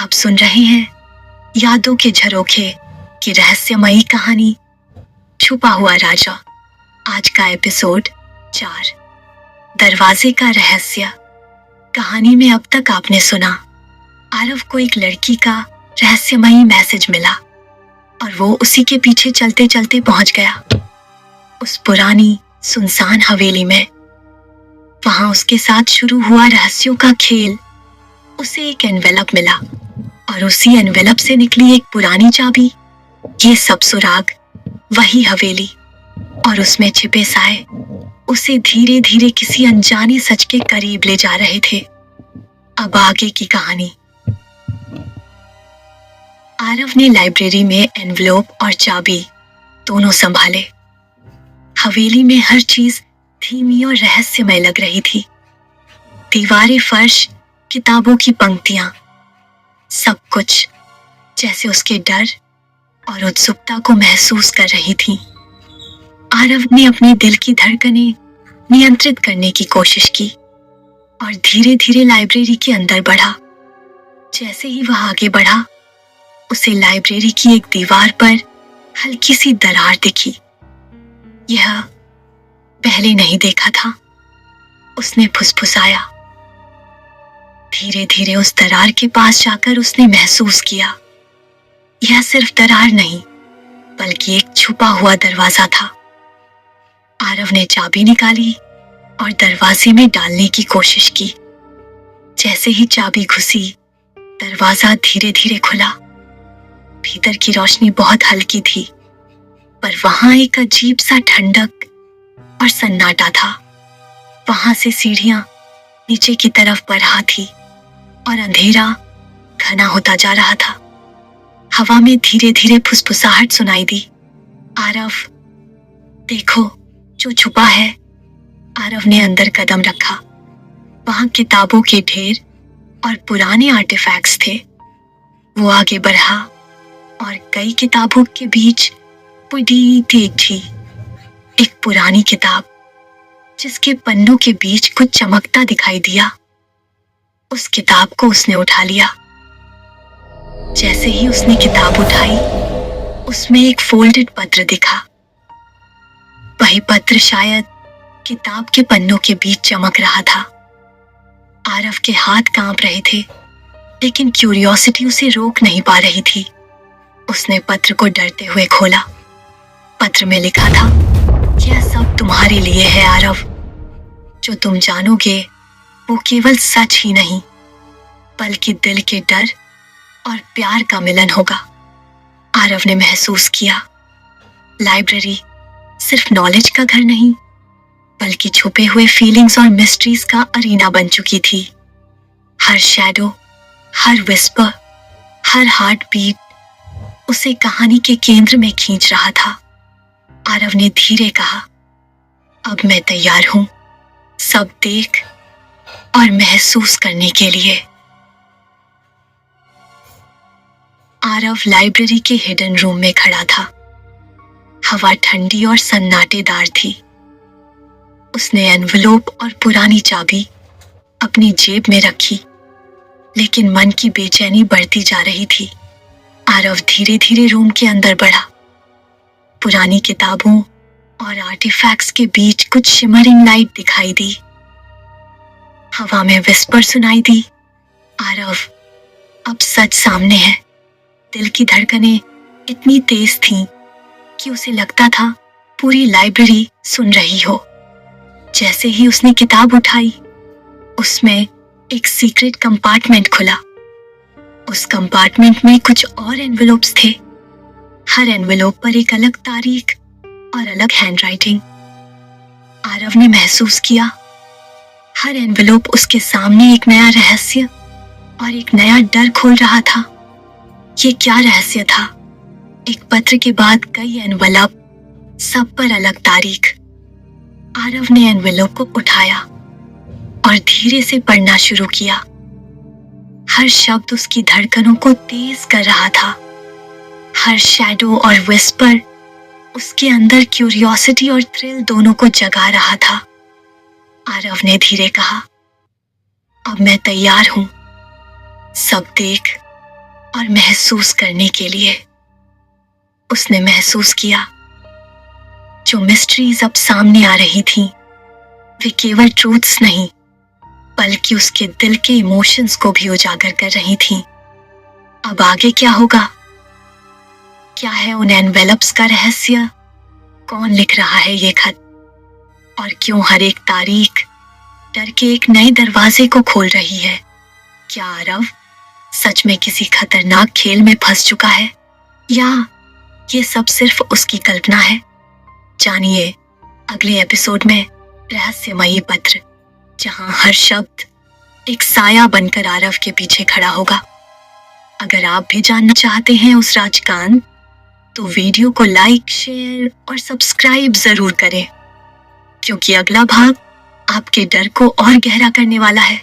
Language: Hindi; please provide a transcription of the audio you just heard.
आप सुन रहे हैं यादों के झरोखे की रहस्यमयी कहानी छुपा हुआ राजा। आज का एपिसोड 4, दरवाजे का रहस्य। कहानी में अब तक आपने सुना आरव को एक लड़की का रहस्यमयी मैसेज मिला और वो उसी के पीछे चलते चलते पहुंच गया उस पुरानी सुनसान हवेली में। वहां उसके साथ शुरू हुआ रहस्यों का खेल। उसे एक एनवेलप मिला और उसी एनवेलप से निकली एक पुरानी चाबी। ये सब सुराग, वही हवेली और उसमें छिपे साए उसे धीरे धीरे किसी अनजाने सच के करीब ले जा रहे थे। अब आगे की कहानी। आरव ने लाइब्रेरी में एनवेलप और चाबी दोनों संभाले। हवेली में हर चीज धीमी और रहस्यमय लग रही थी। दीवारें, फर्श, किताबों की पंक्तियां, सब कुछ जैसे उसके डर और उत्सुकता को महसूस कर रही थी। आरव ने अपने दिल की धड़कनें नियंत्रित करने की कोशिश की और धीरे धीरे लाइब्रेरी के अंदर बढ़ा। जैसे ही वह आगे बढ़ा, उसे लाइब्रेरी की एक दीवार पर हल्की सी दरार दिखी। यह पहले नहीं देखा था, उसने फुसफुसाया। धीरे धीरे उस दरार के पास जाकर उसने महसूस किया यह सिर्फ दरार नहीं बल्कि एक छुपा हुआ दरवाजा था। आरव ने चाबी निकाली और दरवाजे में डालने की कोशिश की। जैसे ही चाबी घुसी, दरवाजा धीरे धीरे खुला। भीतर की रोशनी बहुत हल्की थी, पर वहां एक अजीब सा ठंडक और सन्नाटा था। वहां से सीढ़ियां नीचे की तरफ बढ़ रही थी और अंधेरा घना होता जा रहा था। हवा में धीरे धीरे फुसफुसाहट सुनाई दी। आरव, देखो जो छुपा है। आरव ने अंदर कदम रखा। वहां किताबों के ढेर और पुराने आर्टिफैक्ट्स थे। वो आगे बढ़ा और कई किताबों के बीच बड़ी तेज थी एक पुरानी किताब जिसके पन्नों के बीच कुछ चमकता दिखाई दिया। उस किताब को उसने उठा लिया। जैसे ही उसने किताब उठाई, उसमें एक फोल्डेड पत्र दिखा। वही पत्र शायद किताब के पन्नों के बीच चमक रहा था। आरव के हाथ कांप रहे थे, लेकिन क्यूरियोसिटी उसे रोक नहीं पा रही थी। उसने पत्र को डरते हुए खोला। पत्र में लिखा था, यह सब तुम्हारे लिए है आरव। जो तुम जानोगे वो केवल सच ही नहीं बल्कि दिल के डर और प्यार का मिलन होगा। आरव ने महसूस किया लाइब्रेरी सिर्फ नॉलेज का घर नहीं बल्कि छुपे हुए फीलिंग्स और मिस्ट्रीज का अरीना बन चुकी थी। हर शैडो, हर विस्पर, हर हार्ट बीट उसे कहानी के केंद्र में खींच रहा था। आरव ने धीरे कहा, अब मैं तैयार हूं सब देख और महसूस करने के लिए। आरव लाइब्रेरी के हिडन रूम में खड़ा था। हवा ठंडी और सन्नाटेदार थी। उसने एनवेलप और पुरानी चाबी अपनी जेब में रखी, लेकिन मन की बेचैनी बढ़ती जा रही थी। आरव धीरे धीरे रूम के अंदर बढ़ा। पुरानी किताबों और आर्टिफैक्ट्स के बीच कुछ शिमरिंग लाइट दिखाई दी। हवा में विस्पर सुनाई दी। आरव, अब सच सामने है। दिल की धड़कनें इतनी तेज थीं कि उसे लगता था पूरी लाइब्रेरी सुन रही हो। जैसे ही उसने किताब उठाई, उसमें एक सीक्रेट कंपार्टमेंट खुला। उस कंपार्टमेंट में कुछ और एनवेलप्स थे। हर एनवेलप पर एक अलग तारीख और अलग हैंडराइटिंग। आरव ने महसूस किया हर एनवेलप उसके सामने एक नया रहस्य और एक नया डर खोल रहा था। ये क्या रहस्य था? एक पत्र के बाद कई एनवेलप, सब पर अलग तारीख। आरव ने एनवेलप को उठाया और धीरे से पढ़ना शुरू किया। हर शब्द उसकी धड़कनों को तेज कर रहा था। हर शैडो और विस्पर उसके अंदर क्यूरियोसिटी और थ्रिल दोनों को जगा रहा था। आरव ने धीरे कहा, अब मैं तैयार हूं सब देख और महसूस करने के लिए। उसने महसूस किया जो मिस्ट्रीज अब सामने आ रही थीं, वे केवल ट्रूथ्स नहीं बल्कि उसके दिल के इमोशंस को भी उजागर कर रही थीं। अब आगे क्या होगा? क्या है उन एनवेलप्स का रहस्य? कौन लिख रहा है ये खत? और क्यों हर एक तारीख डर के एक नए दरवाजे को खोल रही है? क्या आरव सच में किसी खतरनाक खेल में फंस चुका है, या ये सब सिर्फ उसकी कल्पना है? जानिए अगले एपिसोड में रहस्यमयी पत्र, जहां हर शब्द एक साया बनकर आरव के पीछे खड़ा होगा। अगर आप भी जानना चाहते हैं उस राजकांड, तो वीडियो को लाइक, शेयर और सब्सक्राइब जरूर करें, क्योंकि अगला भाग आपके डर को और गहरा करने वाला है।